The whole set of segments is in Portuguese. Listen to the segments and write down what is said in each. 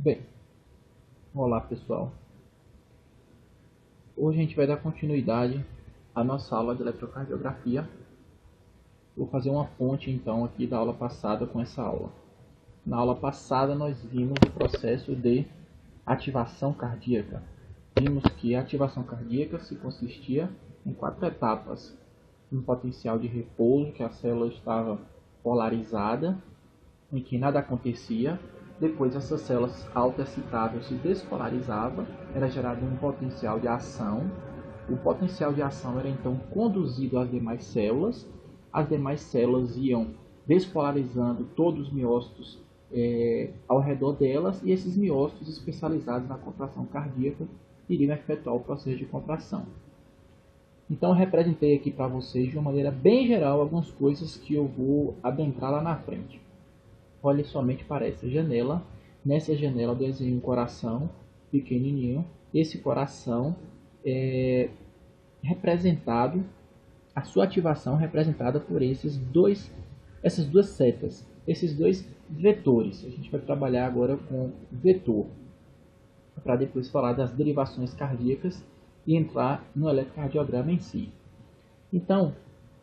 Bem, olá pessoal. Hoje a gente vai dar continuidade à nossa aula de eletrocardiografia. Vou fazer uma ponte então aqui da aula passada com essa aula. Na aula passada nós vimos o processo de ativação cardíaca. Vimos que a ativação cardíaca se consistia em 4 etapas. Um potencial de repouso, que a célula estava polarizada, em que nada acontecia. Depois essas células autoexcitáveis se despolarizavam, era gerado um potencial de ação. O potencial de ação era então conduzido às demais células. As demais células iam despolarizando todos os miócitos ao redor delas, e esses miócitos especializados na contração cardíaca iriam efetuar o processo de contração. Então eu representei aqui para vocês de uma maneira bem geral algumas coisas que eu vou adentrar lá na frente. Olhe somente para essa janela. Nessa janela eu desenho um coração pequenininho. Esse coração é representado, a sua ativação é representada por essas duas setas, esses dois vetores. A gente vai trabalhar agora com vetor, para depois falar das derivações cardíacas e entrar no eletrocardiograma em si. Então,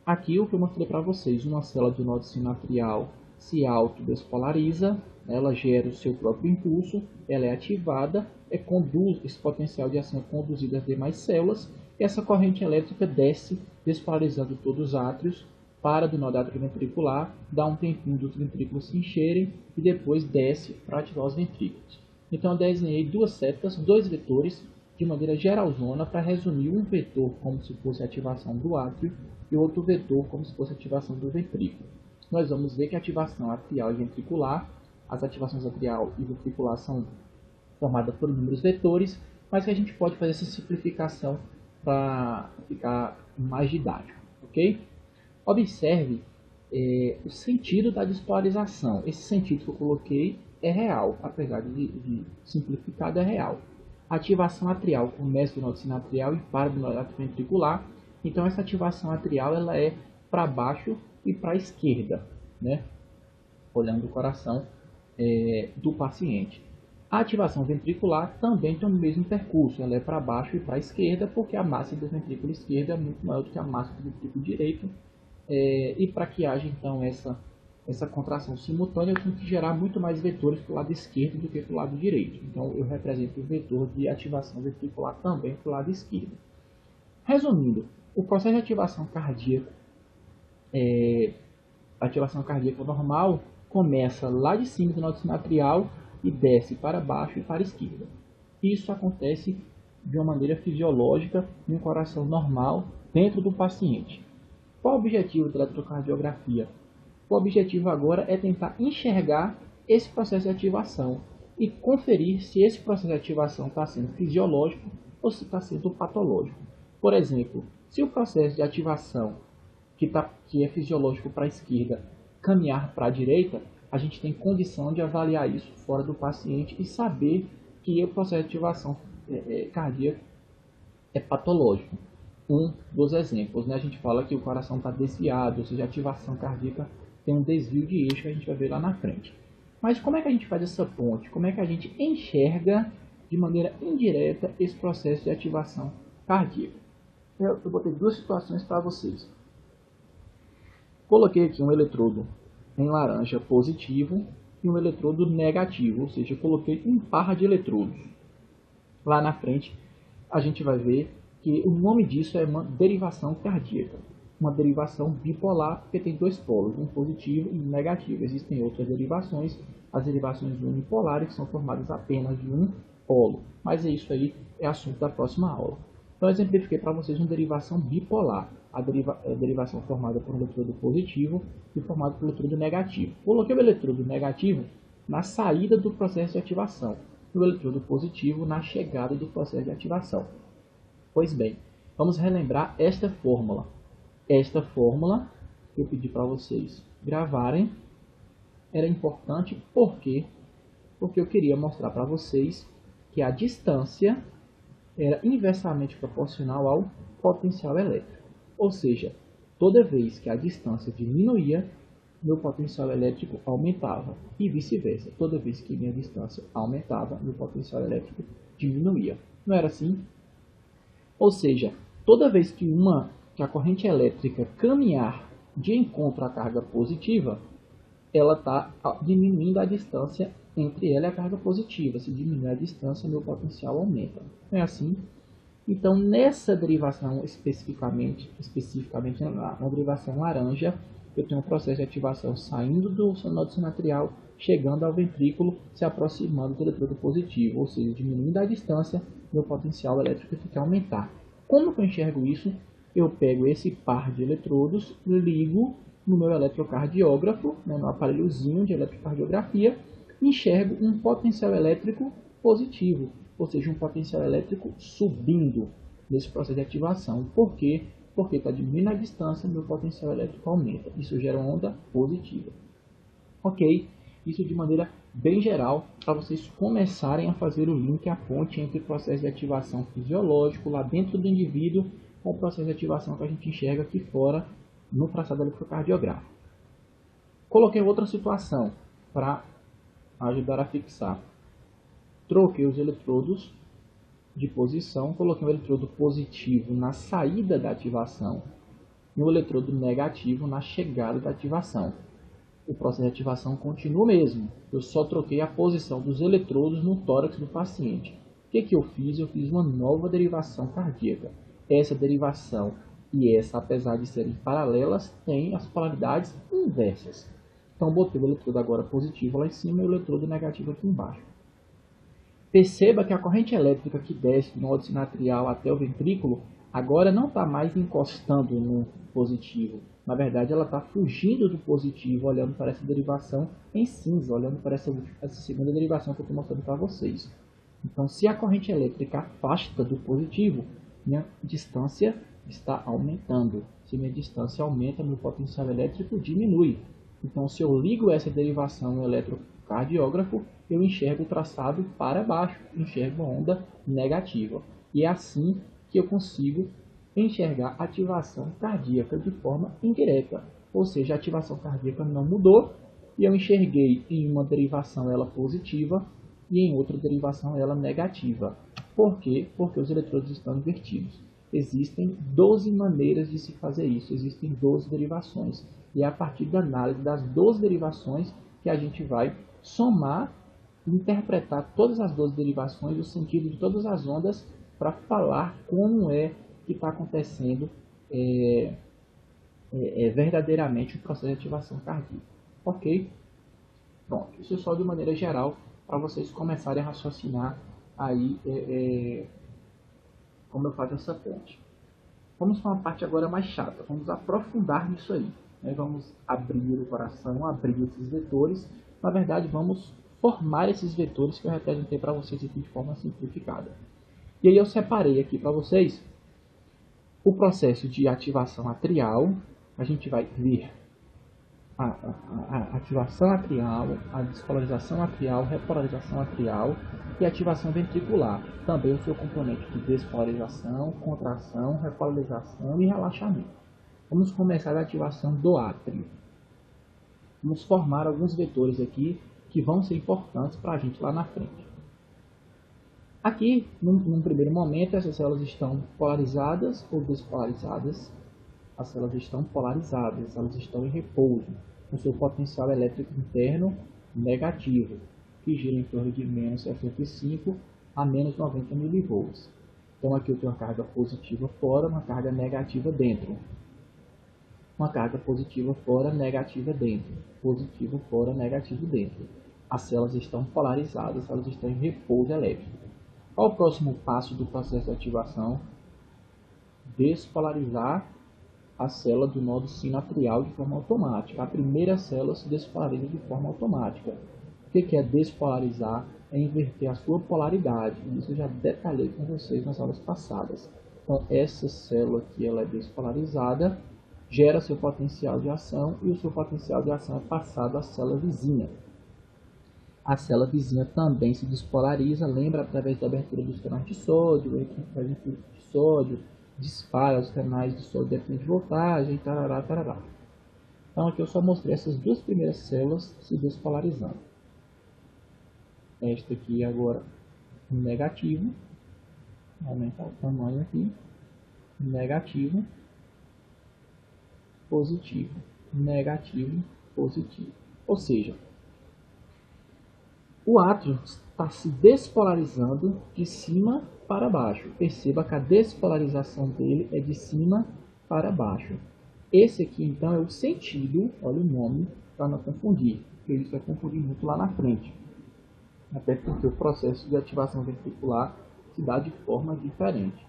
aqui o que eu mostrei para vocês, uma célula de nó sinatrial se autodespolariza, ela gera o seu próprio impulso, ela é ativada, esse potencial de ação é conduzido às demais células, e essa corrente elétrica desce, despolarizando todos os átrios, para do nó da átrio ventricular, dá um tempinho dos ventrículos se encherem, e depois desce para ativar os ventrículos. Então eu desenhei duas setas, dois vetores, de maneira geralzona, para resumir um vetor como se fosse a ativação do átrio, e outro vetor como se fosse a ativação do ventrículo. Nós vamos ver que a ativação atrial e ventricular, as ativações atrial e ventricular são formadas por inúmeros vetores, mas que a gente pode fazer essa simplificação para ficar mais didático, ok? Observe o sentido da despolarização. Esse sentido que eu coloquei é real, apesar de simplificado, é real. A ativação atrial começa do nó sinatrial e para do nó ventricular. Então essa ativação atrial ela é para baixo e para a esquerda, né? Olhando o coração do paciente. A ativação ventricular também tem o mesmo percurso, ela é para baixo e para a esquerda, porque a massa do ventrículo esquerdo é muito maior do que a massa do ventrículo direito, e para que haja então essa contração simultânea, eu tenho que gerar muito mais vetores para o lado esquerdo do que para o lado direito. Então eu represento o vetor de ativação ventricular também para o lado esquerdo. Resumindo, o processo de ativação cardíaca a ativação cardíaca normal começa lá de cima do nó sinatrial e desce para baixo e para a esquerda. Isso acontece de uma maneira fisiológica em um coração normal dentro do paciente. Qual o objetivo da eletrocardiografia? O objetivo agora é tentar enxergar esse processo de ativação e conferir se esse processo de ativação está sendo fisiológico ou se está sendo patológico. Por exemplo, se o processo de ativação que é fisiológico para a esquerda caminhar para a direita, a gente tem condição de avaliar isso fora do paciente e saber que o processo de ativação cardíaca é patológico. Um dos exemplos, né? A gente fala que o coração está desviado, ou seja, a ativação cardíaca tem um desvio de eixo que a gente vai ver lá na frente. Mas como é que a gente faz essa ponte? Como é que a gente enxerga de maneira indireta esse processo de ativação cardíaca? Eu botei duas situações para vocês. Coloquei aqui um eletrodo em laranja positivo e um eletrodo negativo, ou seja, eu coloquei um par de eletrodos. Lá na frente a gente vai ver que o nome disso é uma derivação cardíaca, uma derivação bipolar, porque tem dois polos, um positivo e um negativo. Existem outras derivações, as derivações unipolares, que são formadas apenas de um polo, mas isso aí é assunto da próxima aula. Então eu exemplifiquei para vocês uma derivação bipolar, a derivação formada por um eletrodo positivo e formada por um eletrodo negativo. Coloquei o eletrodo negativo na saída do processo de ativação e o eletrodo positivo na chegada do processo de ativação. Pois bem, vamos relembrar esta fórmula. Esta fórmula que eu pedi para vocês gravarem era importante porque eu queria mostrar para vocês que a distância era inversamente proporcional ao potencial elétrico. Ou seja, toda vez que a distância diminuía, meu potencial elétrico aumentava e vice-versa. Toda vez que minha distância aumentava, meu potencial elétrico diminuía. Não era assim? Ou seja, toda vez que a corrente elétrica caminhar de encontro à carga positiva, ela está diminuindo a distância entre ela e a carga positiva. Se diminuir a distância, meu potencial aumenta. Não é assim? Então, nessa derivação especificamente na derivação laranja, eu tenho um processo de ativação saindo do nó sinoatrial, chegando ao ventrículo, se aproximando do eletrodo positivo, ou seja, diminuindo a distância, meu potencial elétrico fica a aumentar. Como que eu enxergo isso? Eu pego esse par de eletrodos, ligo no meu eletrocardiógrafo, no aparelhozinho de eletrocardiografia, e enxergo um potencial elétrico positivo, ou seja, um potencial elétrico subindo nesse processo de ativação. Por quê? Porque está diminuindo a distância, meu potencial elétrico aumenta. Isso gera uma onda positiva. Ok? Isso de maneira bem geral, para vocês começarem a fazer o link, a ponte entre o processo de ativação fisiológico lá dentro do indivíduo com o processo de ativação que a gente enxerga aqui fora no traçado eletrocardiográfico. Coloquei outra situação para ajudar a fixar. Troquei os eletrodos de posição, coloquei o eletrodo positivo na saída da ativação e o eletrodo negativo na chegada da ativação. O processo de ativação continua o mesmo, eu só troquei a posição dos eletrodos no tórax do paciente. O que eu fiz? Eu fiz uma nova derivação cardíaca. Essa derivação e essa, apesar de serem paralelas, têm as polaridades inversas. Então, botei o eletrodo agora positivo lá em cima e o eletrodo negativo aqui embaixo. Perceba que a corrente elétrica que desce do nó sinoatrial até o ventrículo agora não está mais encostando no positivo. Na verdade, ela está fugindo do positivo, olhando para essa derivação em cinza, olhando para essa segunda derivação que eu estou mostrando para vocês. Então, se a corrente elétrica afasta do positivo, minha distância está aumentando. Se minha distância aumenta, meu potencial elétrico diminui. Então, se eu ligo essa derivação no eletrocardiógrafo, eu enxergo o traçado para baixo, enxergo a onda negativa. E é assim que eu consigo enxergar ativação cardíaca de forma indireta. Ou seja, a ativação cardíaca não mudou e eu enxerguei em uma derivação ela positiva e em outra derivação ela negativa. Por quê? Porque os eletrodos estão invertidos. Existem 12 maneiras de se fazer isso, existem 12 derivações. E é a partir da análise das 12 derivações que a gente vai somar e interpretar todas as 12 derivações, o sentido de todas as ondas, para falar como é que está acontecendo verdadeiramente o processo de ativação cardíaca. Ok? Pronto, isso é só de maneira geral, para vocês começarem a raciocinar aí como eu faço essa ponte. Vamos para uma parte agora mais chata, vamos aprofundar nisso aí. Vamos abrir o coração, abrir esses vetores. Na verdade, vamos formar esses vetores que eu representei para vocês aqui de forma simplificada. E aí eu separei aqui para vocês o processo de ativação atrial. A gente vai ver a ativação atrial, a despolarização atrial, repolarização atrial e ativação ventricular. Também o seu componente de despolarização, contração, repolarização e relaxamento. Vamos começar a ativação do átrio. Vamos formar alguns vetores aqui que vão ser importantes para a gente lá na frente. Aqui, num primeiro momento, essas células estão polarizadas ou despolarizadas. As células estão polarizadas, elas estão em repouso, com seu potencial elétrico interno negativo, que gira em torno de menos 65 a menos 90 mV. Então aqui eu tenho uma carga positiva fora, uma carga negativa dentro. Uma carga positiva fora, negativa dentro. Positivo fora, negativo dentro. As células estão polarizadas, elas estão em repouso elétrico. Qual o próximo passo do processo de ativação? Despolarizar a célula do nódo sinoatrial de forma automática. A primeira célula se despolariza de forma automática. O que é despolarizar? É inverter a sua polaridade. Isso eu já detalhei com vocês nas aulas passadas. Então, essa célula aqui ela é despolarizada, gera seu potencial de ação e o seu potencial de ação é passado à célula vizinha. A célula vizinha também se despolariza, lembra, através da abertura dos canais de sódio, de sódio, dispara os canais de sódio dependente de voltagem, tarará, tarará. Então aqui eu só mostrei essas duas primeiras células se despolarizando. Esta aqui agora negativo, vou aumentar o tamanho aqui, negativo, positivo, negativo, positivo. Ou seja, o átrio está se despolarizando de cima para baixo. Perceba que a despolarização dele é de cima para baixo. Esse aqui, então, é o sentido, olha o nome, para não confundir, porque isso vai confundir muito lá na frente. Até porque o processo de ativação ventricular se dá de forma diferente.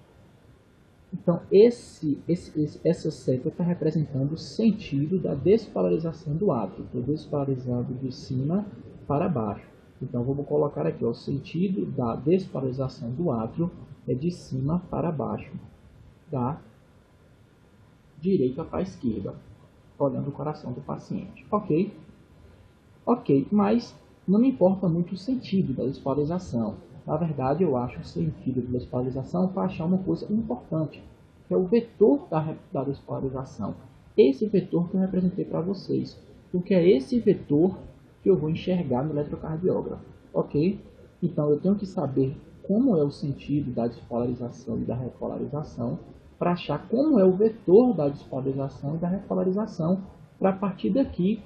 Então, essa seta está representando o sentido da despolarização do átrio. Estou despolarizando de cima para baixo. Então, vamos colocar aqui, ó, o sentido da despolarização do átrio é de cima para baixo, da direita para a esquerda, olhando o coração do paciente. Ok? Ok, mas não me importa muito o sentido da despolarização. Na verdade, eu acho o sentido da despolarização para achar uma coisa importante, que é o vetor da despolarização. Esse vetor que eu representei para vocês, porque é esse vetor que eu vou enxergar no eletrocardiografo. Ok? Então, eu tenho que saber como é o sentido da despolarização e da repolarização, para achar como é o vetor da despolarização e da repolarização, para a partir daqui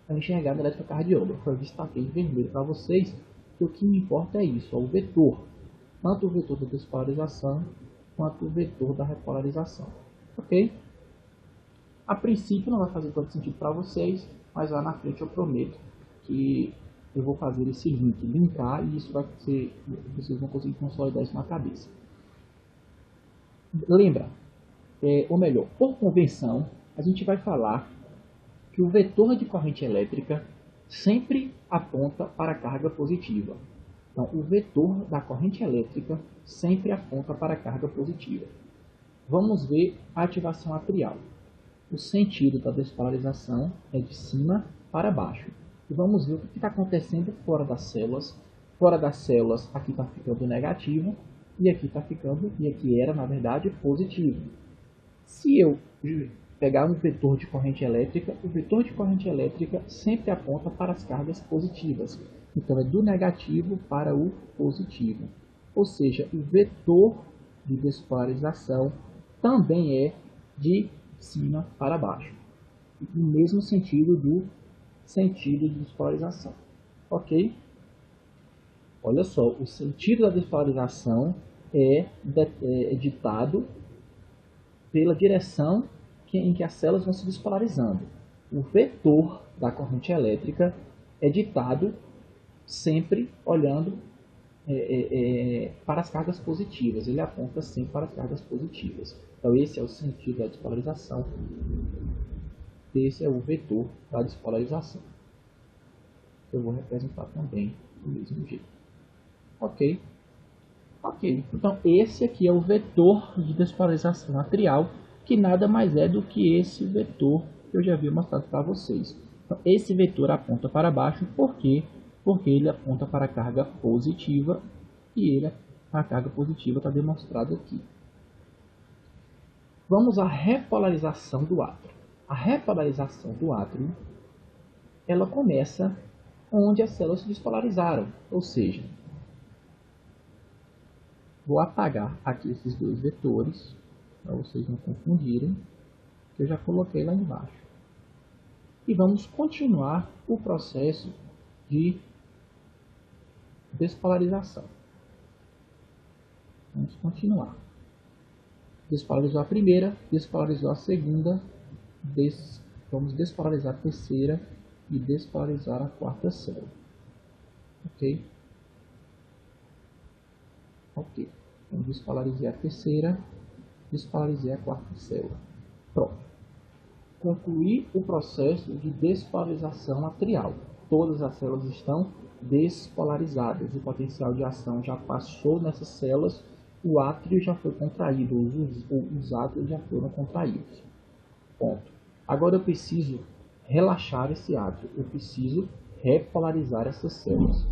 eu enxergar no eletrocardiografo. Eu destaquei em vermelho para vocês que o que me importa é isso, é o vetor. Tanto o vetor da despolarização, quanto o vetor da repolarização. Ok? A princípio não vai fazer todo sentido para vocês, mas lá na frente eu prometo que eu vou fazer esse linkar, e isso vai ser, vocês vão conseguir consolidar isso na cabeça. Lembra, ou melhor, por convenção, a gente vai falar que o vetor de corrente elétrica sempre aponta para a carga positiva. Então, o vetor da corrente elétrica sempre aponta para a carga positiva. Vamos ver a ativação atrial. O sentido da despolarização é de cima para baixo. E vamos ver o que está acontecendo fora das células. Fora das células, aqui está ficando negativo, e aqui está ficando, e aqui era, na verdade, positivo. Se eu pegar um vetor de corrente elétrica, o vetor de corrente elétrica sempre aponta para as cargas positivas. Então, é do negativo para o positivo. Ou seja, o vetor de despolarização também é de cima para baixo. No mesmo sentido do sentido de despolarização. Ok? Olha só, o sentido da despolarização é ditado pela direção em que as células vão se despolarizando. O vetor da corrente elétrica é ditado sempre olhando para as cargas positivas. Ele aponta sempre para as cargas positivas. Então esse é o sentido da despolarização. Esse é o vetor da despolarização. Eu vou representar também do mesmo jeito. Ok? Ok. Então esse aqui é o vetor de despolarização atrial, que nada mais é do que esse vetor que eu já havia mostrado para vocês. Então, esse vetor aponta para baixo, por quê? Porque ele aponta para a carga positiva, e a carga positiva está demonstrada aqui. Vamos à repolarização do átrio. A repolarização do átrio, ela começa onde as células se despolarizaram, ou seja, vou apagar aqui esses dois vetores, para vocês não confundirem, que eu já coloquei lá embaixo. E vamos continuar o processo de despolarização. Vamos continuar. Despolarizou a primeira, despolarizou a segunda, vamos despolarizar a terceira e despolarizar a quarta célula. Ok? Ok. Então, despolarizei a terceira, despolarizei a quarta célula. Pronto. Concluí o processo de despolarização atrial. Todas as células estão despolarizadas. O potencial de ação já passou nessas células. O átrio já foi contraído. Os átrios já foram contraídos. Ponto. Agora eu preciso relaxar esse átrio. Eu preciso repolarizar essas células.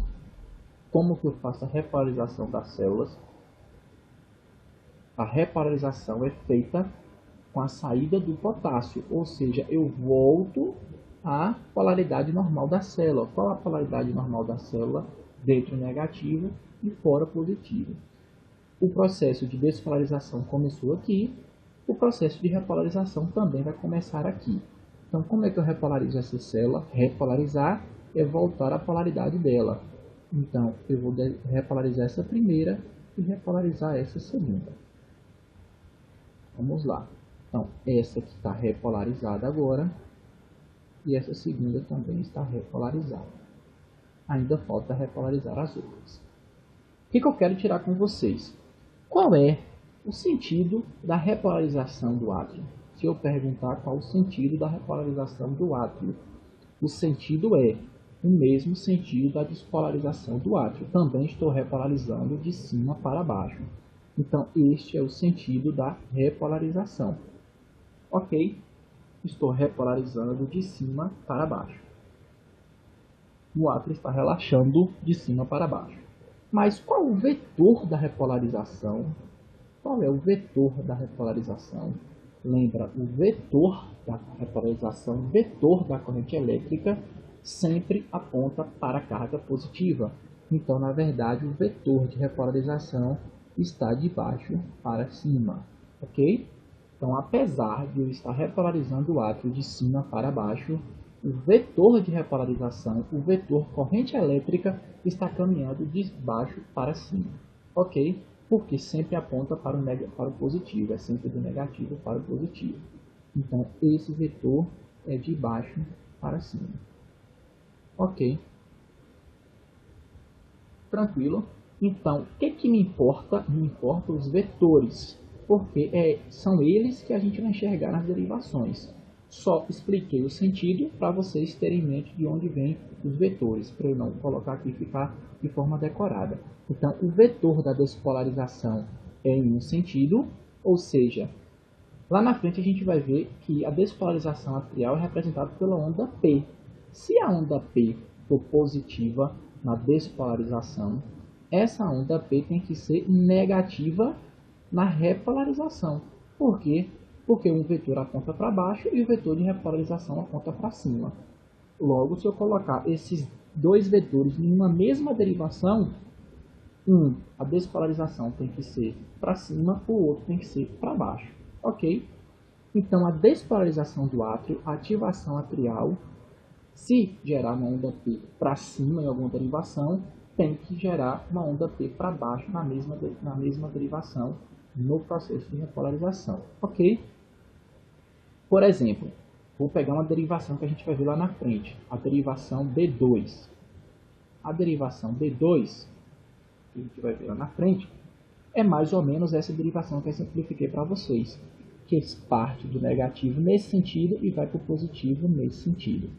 Como que eu faço a repolarização das células? A repolarização é feita com a saída do potássio, ou seja, eu volto à polaridade normal da célula. Qual a polaridade normal da célula? Dentro negativo e fora positivo. O processo de despolarização começou aqui, o processo de repolarização também vai começar aqui. Então, como é que eu repolarizo essa célula? Repolarizar é voltar à polaridade dela. Então, eu vou repolarizar essa primeira e repolarizar essa segunda. Vamos lá. Então, essa aqui está repolarizada agora e essa segunda também está repolarizada. Ainda falta repolarizar as outras. O que eu quero tirar com vocês? Qual é o sentido da repolarização do átrio? Se eu perguntar qual o sentido da repolarização do átrio, o sentido é o mesmo sentido da despolarização do átrio. Também estou repolarizando de cima para baixo. Então, este é o sentido da repolarização. Ok? Estou repolarizando de cima para baixo. O átrio está relaxando de cima para baixo. Mas qual o vetor da repolarização? Qual é o vetor da repolarização? Lembra, o vetor da repolarização, o vetor da corrente elétrica, sempre aponta para a carga positiva. Então, na verdade, o vetor de repolarização está de baixo para cima. Ok? Então, apesar de eu estar repolarizando o átrio de cima para baixo, o vetor de repolarização, o vetor corrente elétrica, está caminhando de baixo para cima. Ok? Porque sempre aponta para o positivo, é sempre do negativo para o positivo. Então, esse vetor é de baixo para cima. Ok? Tranquilo? Então, o que me importa? Me importam os vetores, porque são eles que a gente vai enxergar nas derivações. Só expliquei o sentido para vocês terem em mente de onde vêm os vetores, para eu não colocar aqui e ficar de forma decorada. Então, o vetor da despolarização é em um sentido, ou seja, lá na frente a gente vai ver que a despolarização atrial é representada pela onda P. Se a onda P for positiva na despolarização, essa onda P tem que ser negativa na repolarização. Por quê? Porque um vetor aponta para baixo e o vetor de repolarização aponta para cima. Logo, se eu colocar esses dois vetores em uma mesma derivação, a despolarização tem que ser para cima, o outro tem que ser para baixo. Ok? Então, a despolarização do átrio, a ativação atrial, se gerar uma onda P para cima em alguma derivação, tem que gerar uma onda P para baixo na mesma derivação no processo de repolarização. Ok? Por exemplo, vou pegar uma derivação que a gente vai ver lá na frente, a derivação B2. A derivação B2, que a gente vai ver lá na frente, é mais ou menos essa derivação que eu simplifiquei para vocês, que parte do negativo nesse sentido e vai para o positivo nesse sentido.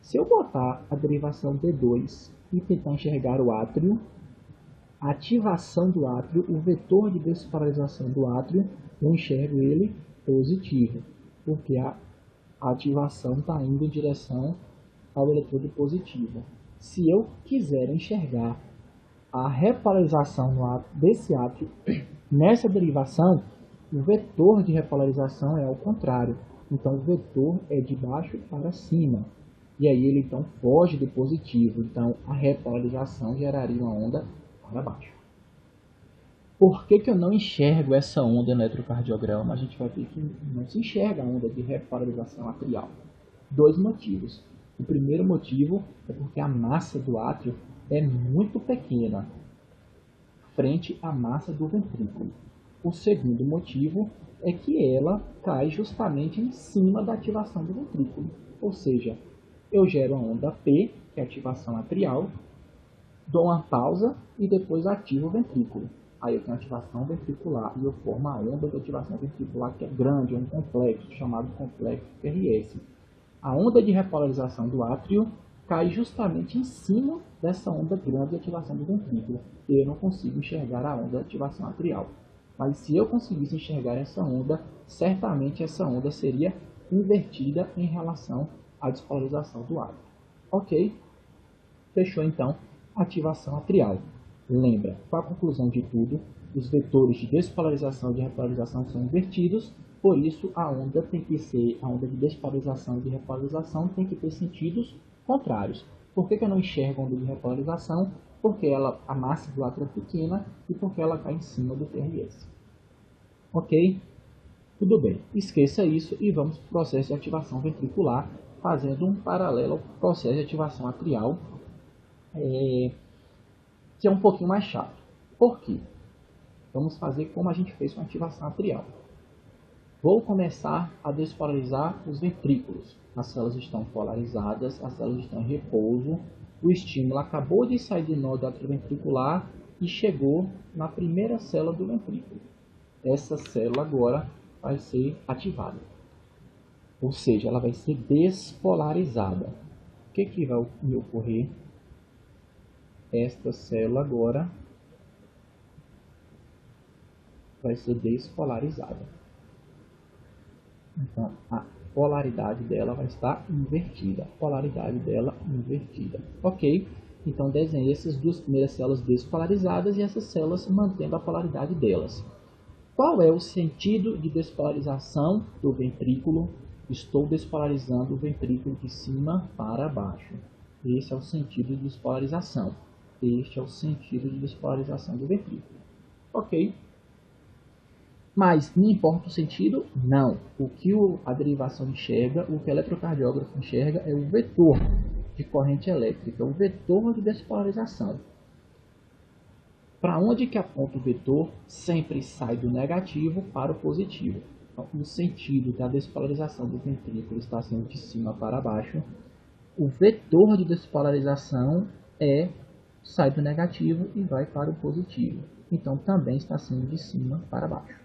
Se eu botar a derivação B2 e tentar enxergar o átrio, a ativação do átrio, o vetor de despolarização do átrio, eu enxergo ele positivo, porque a ativação está indo em direção ao eletrodo positivo. Se eu quiser enxergar a repolarização desse átrio nessa derivação, o vetor de repolarização é ao contrário. Então, o vetor é de baixo para cima. E aí ele então foge do positivo. Então, a repolarização geraria uma onda para baixo. Por que eu não enxergo essa onda no eletrocardiograma? A gente vai ver que não se enxerga a onda de repolarização atrial. Dois motivos. O primeiro motivo é porque a massa do átrio é muito pequena frente à massa do ventrículo. O segundo motivo é que ela cai justamente em cima da ativação do ventrículo. Ou seja, eu gero a onda P, que é a ativação atrial, dou uma pausa e depois ativo o ventrículo. Aí eu tenho ativação ventricular e eu formo a onda de ativação ventricular que é grande, é um complexo chamado complexo QRS. A onda de repolarização do átrio cai justamente em cima dessa onda grande de ativação do ventrículo. E eu não consigo enxergar a onda de ativação atrial. Mas se eu conseguisse enxergar essa onda, certamente essa onda seria invertida em relação à despolarização do átrio. Ok? Fechou então a ativação atrial. Lembra, com a conclusão de tudo, os vetores de despolarização e de repolarização são invertidos Por isso a onda tem que ser, a onda de despolarização e de repolarização tem que ter sentidos contrários. Por que eu não enxergo a onda de repolarização? Porque a massa do átrio é pequena e porque ela cai em cima do TRS. Ok? Tudo bem, esqueça isso e vamos para o processo de ativação ventricular, fazendo um paralelo ao processo de ativação atrial, que é um pouquinho mais chato. Por quê? Vamos fazer como a gente fez com a ativação atrial. Vou começar a despolarizar os ventrículos. As células estão polarizadas, as células estão em repouso. O estímulo acabou de sair do nó atrioventricular e chegou na primeira célula do ventrículo. Essa célula agora vai ser ativada. Ou seja, ela vai ser despolarizada. O que vai me ocorrer? Esta célula agora vai ser despolarizada. Então, a polaridade dela vai estar invertida. Polaridade dela invertida. Ok? Então, desenhei essas duas primeiras células despolarizadas e essas células mantendo a polaridade delas. Qual é o sentido de despolarização do ventrículo? Estou despolarizando o ventrículo de cima para baixo. Esse é o sentido de despolarização. Este é o sentido de despolarização do ventrículo. Ok? Mas me importa o sentido? Não. O que a derivação enxerga, o que o eletrocardiógrafo enxerga é o vetor de corrente elétrica, o vetor de despolarização. Para onde que aponta o vetor? Sempre sai do negativo para o positivo. Então, no sentido da despolarização do ventrículo está sendo de cima para baixo, o vetor de despolarização sai do negativo e vai para o positivo. Então, também está sendo de cima para baixo.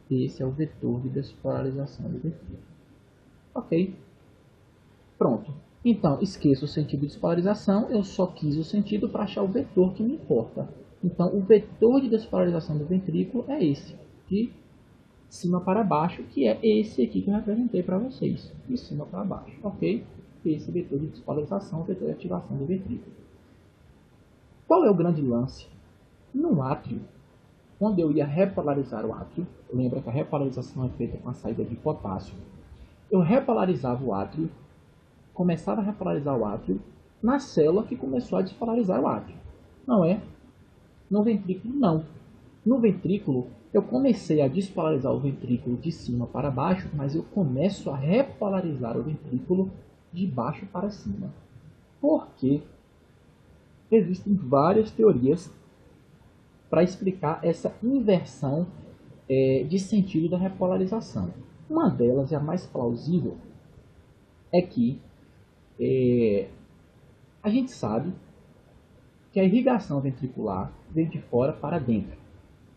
Esse é o vetor de despolarização do ventrículo. Ok? Pronto. Então, esqueça o sentido de despolarização. Eu só quis o sentido para achar o vetor que me importa. Então, o vetor de despolarização do ventrículo é esse, de cima para baixo, que é esse aqui que eu representei para vocês, de cima para baixo, ok? Esse vetor de despolarização, vetor de ativação do ventrículo. Qual é o grande lance? No átrio, quando eu ia repolarizar o átrio, lembra que a repolarização é feita com a saída de potássio, eu repolarizava o átrio, começava a repolarizar o átrio na célula que começou a despolarizar o átrio, não é? No ventrículo, não. No ventrículo, eu comecei a despolarizar o ventrículo de cima para baixo, mas eu começo a repolarizar o ventrículo de baixo para cima. Por quê? Existem várias teorias para explicar essa inversão de sentido da repolarização. Uma delas, e a mais plausível, é que a gente sabe que a irrigação ventricular vem de fora para dentro.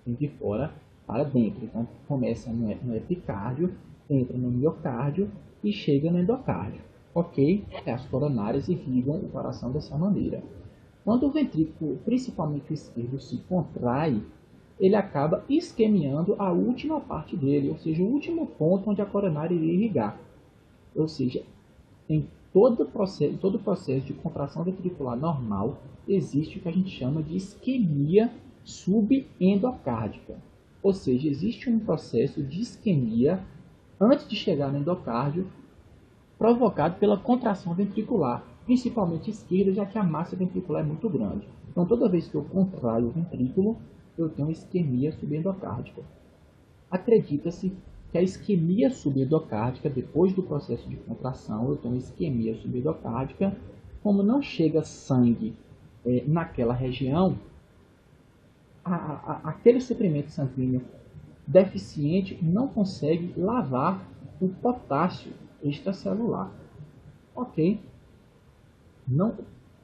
Vem de fora para dentro. Então, começa no epicárdio, entra no miocárdio e chega no endocárdio. Ok? As coronárias irrigam o coração dessa maneira. Quando o ventrículo, principalmente o esquerdo, se contrai, ele acaba isquemiando a última parte dele, ou seja, o último ponto onde a coronária iria irrigar. Ou seja, em todo o processo de contração ventricular normal, existe o que a gente chama de isquemia subendocárdica. Ou seja, existe um processo de isquemia antes de chegar no endocárdio, provocado pela contração ventricular, principalmente esquerda, já que a massa ventricular é muito grande. Então, toda vez que eu contraio o ventrículo, eu tenho isquemia subendocárdica. Acredita-se que a isquemia subendocárdica, depois do processo de contração, eu tenho isquemia subendocárdica, como não chega sangue naquela região, aquele suprimento sanguíneo deficiente não consegue lavar o potássio extracelular. Ok?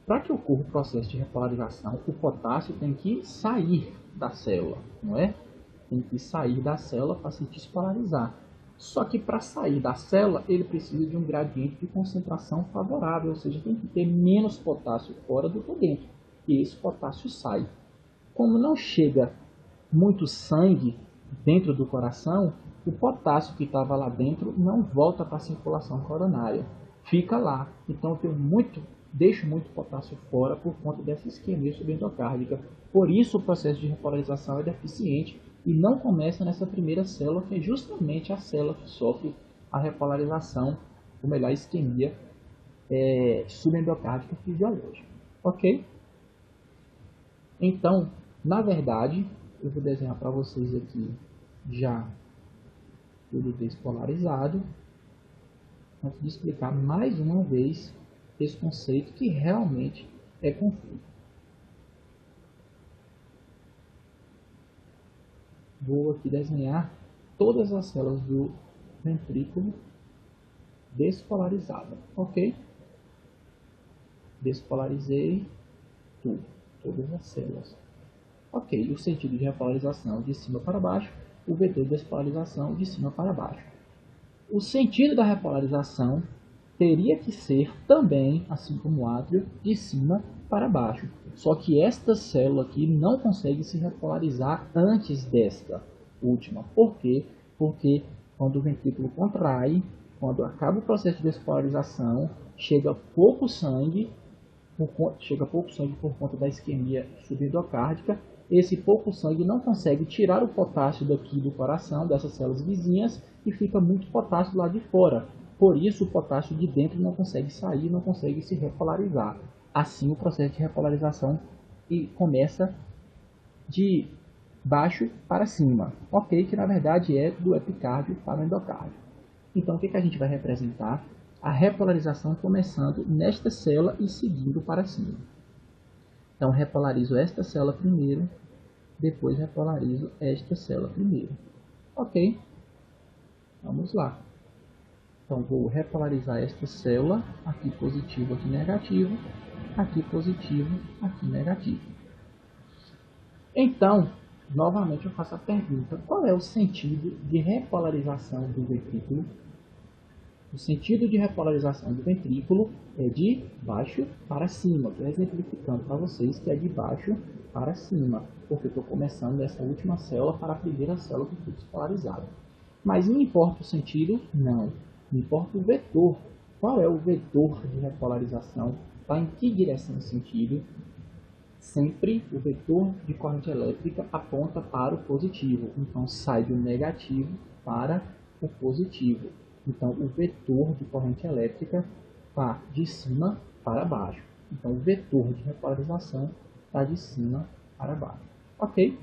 Para que ocorra o processo de repolarização, o potássio tem que sair da célula, não é? Tem que sair da célula para se despolarizar. Só que para sair da célula, ele precisa de um gradiente de concentração favorável, ou seja, tem que ter menos potássio fora do que dentro. E esse potássio sai. Como não chega muito sangue dentro do coração, o potássio que estava lá dentro não volta para a circulação coronária. Fica lá. Então eu deixo muito potássio fora por conta dessa isquemia subendocárdica. Por isso o processo de repolarização é deficiente e não começa nessa primeira célula, que é justamente a célula que sofre a repolarização, ou melhor, a isquemia subendocardica fisiológica. Ok? Então, na verdade, eu vou desenhar para vocês aqui já tudo despolarizado, antes de explicar mais uma vez esse conceito que realmente é confuso. Vou aqui desenhar todas as células do ventrículo despolarizada, ok? Despolarizei tudo, todas as células. Ok, o sentido de repolarização de cima para baixo, o vetor de despolarização de cima para baixo. O sentido da repolarização teria que ser também, assim como o átrio, de cima para baixo. Só que esta célula aqui não consegue se repolarizar antes desta última. Por quê? Porque quando o ventrículo contrai, quando acaba o processo de despolarização, chega pouco sangue por conta da isquemia subendocárdica. Esse pouco sangue não consegue tirar o potássio daqui do coração, dessas células vizinhas, e fica muito potássio lá de fora. Por isso, o potássio de dentro não consegue sair, não consegue se repolarizar. Assim, o processo de repolarização começa de baixo para cima. Ok, que na verdade é do epicárdio para o endocárdio. Então, o que a gente vai representar? A repolarização começando nesta célula e seguindo para cima. Então, repolarizo esta célula primeiro, depois repolarizo esta célula primeiro. Ok? Vamos lá. Então, vou repolarizar esta célula, aqui positivo, aqui negativo, aqui positivo, aqui negativo. Então, novamente eu faço a pergunta, qual é o sentido de repolarização do ventrículo? O sentido de repolarização do ventrículo é de baixo para cima. Estou exemplificando para vocês que é de baixo para cima, porque estou começando dessa última célula para a primeira célula que foi despolarizada. Mas me importa o sentido? Não. Me importa o vetor. Qual é o vetor de repolarização? Está em que direção e sentido? Sempre o vetor de corrente elétrica aponta para o positivo. Então, sai do negativo para o positivo. Então, o vetor de corrente elétrica está de cima para baixo. Então, o vetor de repolarização está de cima para baixo. Ok?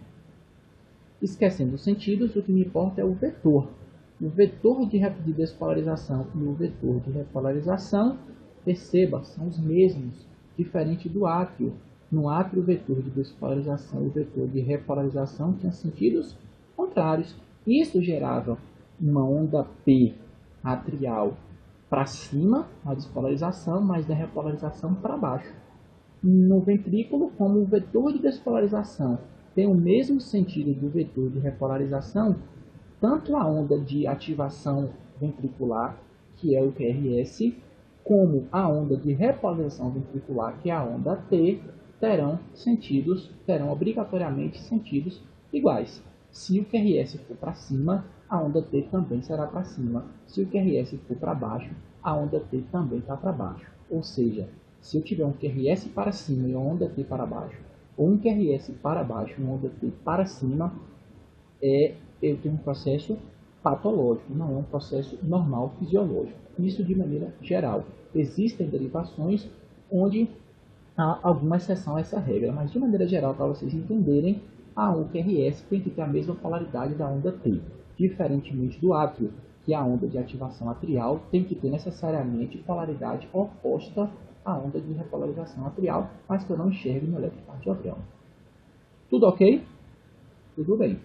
Esquecendo os sentidos, o que me importa é o vetor. O vetor de despolarização e o vetor de repolarização, perceba, são os mesmos, diferente do átrio. No átrio, o vetor de despolarização e o vetor de repolarização tinham sentidos contrários. Isso gerava uma onda P atrial para cima, a despolarização, mas da repolarização para baixo. No ventrículo, como o vetor de despolarização tem o mesmo sentido do vetor de repolarização, tanto a onda de ativação ventricular, que é o QRS, como a onda de repolarização ventricular, que é a onda T, terão obrigatoriamente sentidos iguais. Se o QRS for para cima, a onda T também será para cima. Se o QRS for para baixo, a onda T também está para baixo. Ou seja, se eu tiver um QRS para cima e uma onda T para baixo, ou um QRS para baixo e uma onda T para cima, eu tenho um processo patológico, não é um processo normal fisiológico. Isso de maneira geral. Existem derivações onde há alguma exceção a essa regra, mas de maneira geral, para vocês entenderem, a QRS tem que ter a mesma polaridade da onda T. Diferentemente do átrio, que a onda de ativação atrial tem que ter necessariamente polaridade oposta à onda de repolarização atrial, mas que eu não enxergo no eletrocardiograma. Tudo ok? Tudo bem.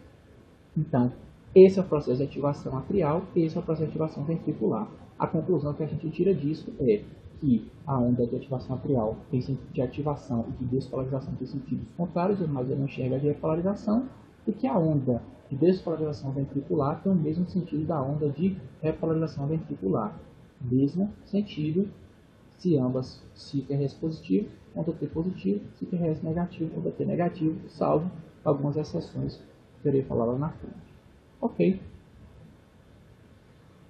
Então, esse é o processo de ativação atrial, esse é o processo de ativação ventricular. A conclusão que a gente tira disso é que a onda de ativação atrial tem sentido de ativação e de despolarização tem sentidos contrários, mas eu não enxergo a de repolarização, e que a onda de despolarização ventricular tem o mesmo sentido da onda de repolarização ventricular. Mesmo sentido, se ambas, se QRS positivo, onda T positivo, se QRS negativo, onda T negativo, salvo algumas exceções que eu irei falar lá na frente. Ok.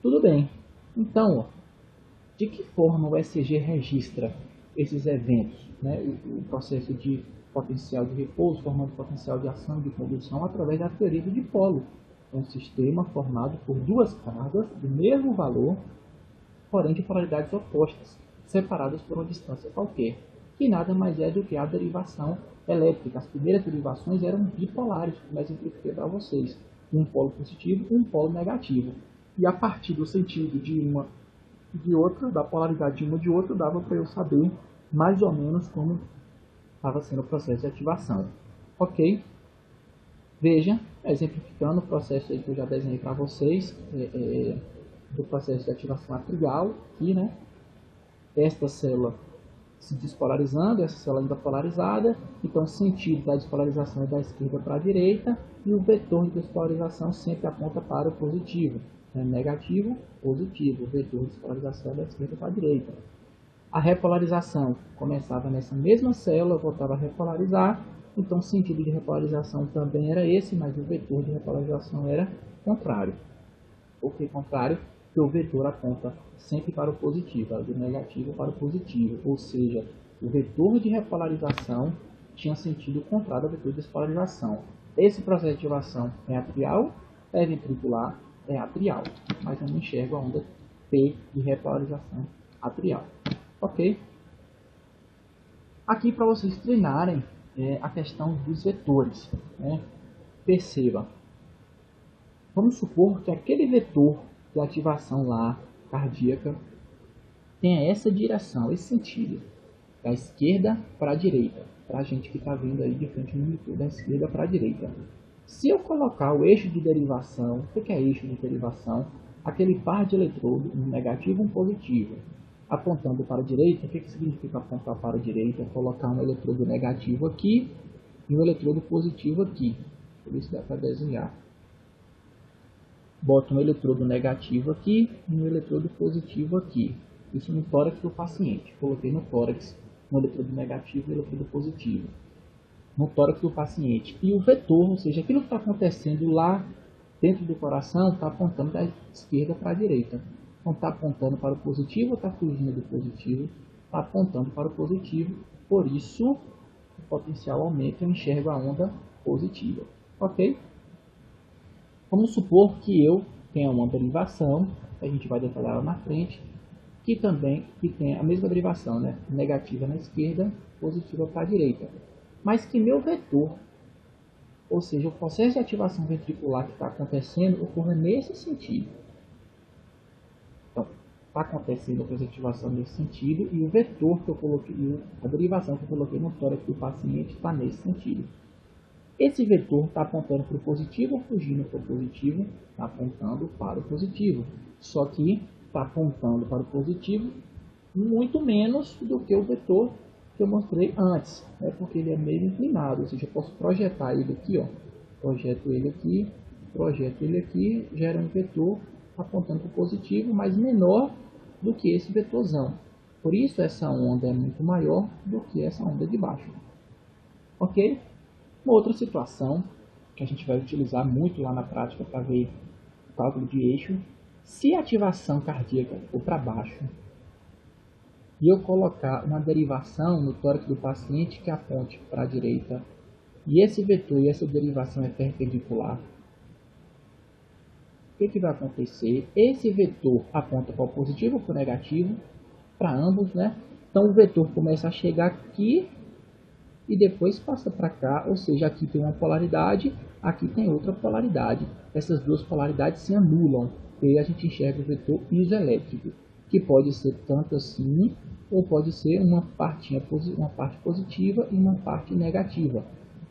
Tudo bem. Então, de que forma o ECG registra esses eventos, né? O processo de potencial de repouso, formando potencial de ação e de condução através da teoria do dipolo. É um sistema formado por duas cargas do mesmo valor, porém de polaridades opostas, separadas por uma distância qualquer, que nada mais é do que a derivação elétrica. As primeiras derivações eram bipolares, como eu exemplifiquei para vocês, um polo positivo e um polo negativo. E a partir do sentido de uma e de outra, da polaridade de uma e de outra, dava para eu saber mais ou menos como estava sendo o processo de ativação. Ok? Veja, exemplificando o processo aí que eu já desenhei para vocês, do processo de ativação atrial, aqui, né? Esta célula se despolarizando, essa célula ainda polarizada, então o sentido da despolarização é da esquerda para a direita, e o vetor de despolarização sempre aponta para o positivo. Negativo, positivo, o vetor de despolarização é da esquerda para a direita. A repolarização começava nessa mesma célula, voltava a repolarizar, então o sentido de repolarização também era esse, mas o vetor de repolarização era contrário. Por que contrário? Porque o vetor aponta sempre para o positivo, do negativo para o positivo, ou seja, o vetor de repolarização tinha sentido contrário ao vetor de despolarização. Esse processo de ativação é atrial, é ventricular, é atrial, mas eu não enxergo a onda P de repolarização atrial. Ok? Aqui para vocês treinarem a questão dos vetores. Né? Perceba. Vamos supor que aquele vetor de ativação lá, cardíaca, tenha essa direção, esse sentido, da esquerda para a direita, para a gente que está vendo aí de frente no monitor, da esquerda para a direita. Se eu colocar o eixo de derivação, o que é eixo de derivação? Aquele par de eletrodo, um negativo e um positivo, apontando para a direita. O que significa apontar para a direita? Colocar um eletrodo negativo aqui e um eletrodo positivo aqui. Por isso dá para desenhar. Boto um eletrodo negativo aqui e um eletrodo positivo aqui. Isso no tórax do paciente. Coloquei no tórax um eletrodo negativo e um eletrodo positivo. No tórax do paciente. E o vetor, ou seja, aquilo que está acontecendo lá dentro do coração, está apontando da esquerda para a direita. Então está apontando para o positivo, está fugindo do positivo, está apontando para o positivo. Por isso, o potencial aumenta e eu enxergo a onda positiva. Ok? Vamos supor que eu tenha uma derivação, a gente vai detalhar lá na frente, que tem a mesma derivação, né? Negativa na esquerda, positiva para a direita. Mas que meu vetor, ou seja, o processo de ativação ventricular que está acontecendo, ocorre nesse sentido. Então, está acontecendo a ativação nesse sentido e o vetor que eu coloquei, a derivação que eu coloquei no tórax do paciente está nesse sentido. Esse vetor está apontando para o positivo ou fugindo para o positivo? Está apontando para o positivo. Só que está apontando para o positivo muito menos do que o vetor que eu mostrei antes, né? Porque ele é meio inclinado, ou seja, eu posso projetar ele aqui, ó. Projeto ele aqui, gera um vetor apontando para o positivo, mas menor do que esse vetorzão. Por isso essa onda é muito maior do que essa onda de baixo. Ok? Uma outra situação que a gente vai utilizar muito lá na prática para ver o cálculo de eixo, se a ativação cardíaca for para baixo e eu colocar uma derivação no tórax do paciente que aponte para a direita e esse vetor e essa derivação é perpendicular, o que vai acontecer? Esse vetor aponta para o positivo ou para o negativo, para ambos, né? Então o vetor começa a chegar aqui e depois passa para cá, ou seja, aqui tem uma polaridade, aqui tem outra polaridade. Essas duas polaridades se anulam, e aí a gente enxerga o vetor isoelétrico, que pode ser tanto assim, ou pode ser uma parte positiva e uma parte negativa,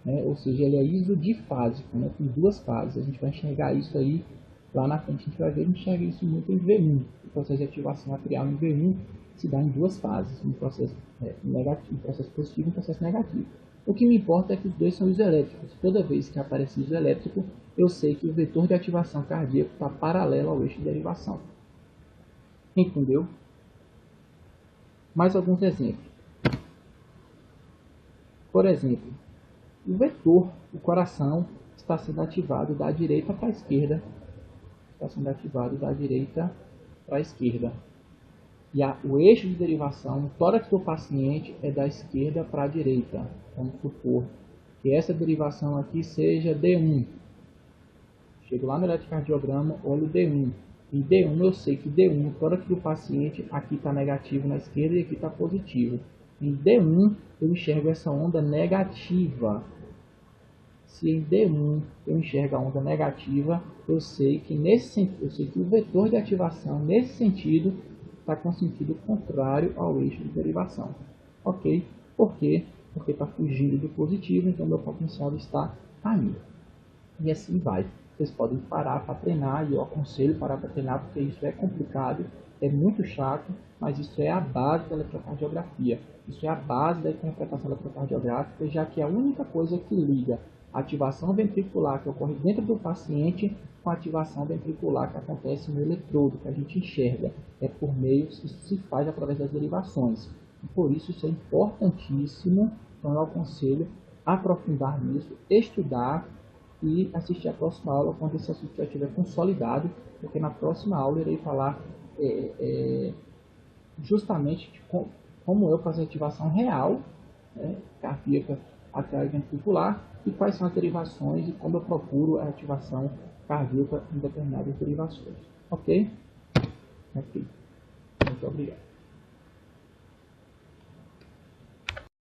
né? Ou seja, ele é isodifásico, né? Tem duas fases. A gente vai enxergar isso aí lá na frente, a gente vai ver, enxerga isso muito em V1. O processo de ativação atrial em V1 se dá em duas fases, um processo negativo, um processo positivo e um processo negativo. O que me importa é que os dois são isoelétricos. Toda vez que aparece isoelétrico, eu sei que o vetor de ativação cardíaca está paralelo ao eixo de derivação. Entendeu? Mais alguns exemplos. Por exemplo, o vetor, o coração, está sendo ativado da direita para a esquerda. Está sendo ativado da direita para a esquerda. e o eixo de derivação, o tórax do paciente é da esquerda para a direita. Vamos supor que essa derivação aqui seja D1. Chego lá no eletrocardiograma, olho D1. Em D1 eu sei que D1, o tórax do paciente, aqui está negativo na esquerda e aqui está positivo. Em D1 eu enxergo essa onda negativa. Se em D1 eu enxergo a onda negativa, eu sei que o vetor de ativação nesse sentido está com sentido contrário ao eixo de derivação. Ok? Por quê? Porque está fugindo do positivo, então meu potencial está caindo. E assim vai. Vocês podem parar para treinar, e eu aconselho parar para treinar, porque isso é complicado, é muito chato, mas isso é a base da eletrocardiografia. Isso é a base da interpretação eletrocardiográfica, já que é a única coisa que liga a ativação ventricular que ocorre dentro do paciente com a ativação ventricular que acontece no eletrodo, que a gente enxerga. É por meio, isso se faz através das derivações. E por isso é importantíssimo, então eu aconselho aprofundar nisso, estudar e assistir a próxima aula quando esse assunto já estiver consolidado, porque na próxima aula eu irei falar justamente de como eu faço a ativação real, cardíaca atrioventricular, e quais são as derivações e como eu procuro a ativação cardíaca em determinadas derivações. Ok? Ok. Muito obrigado.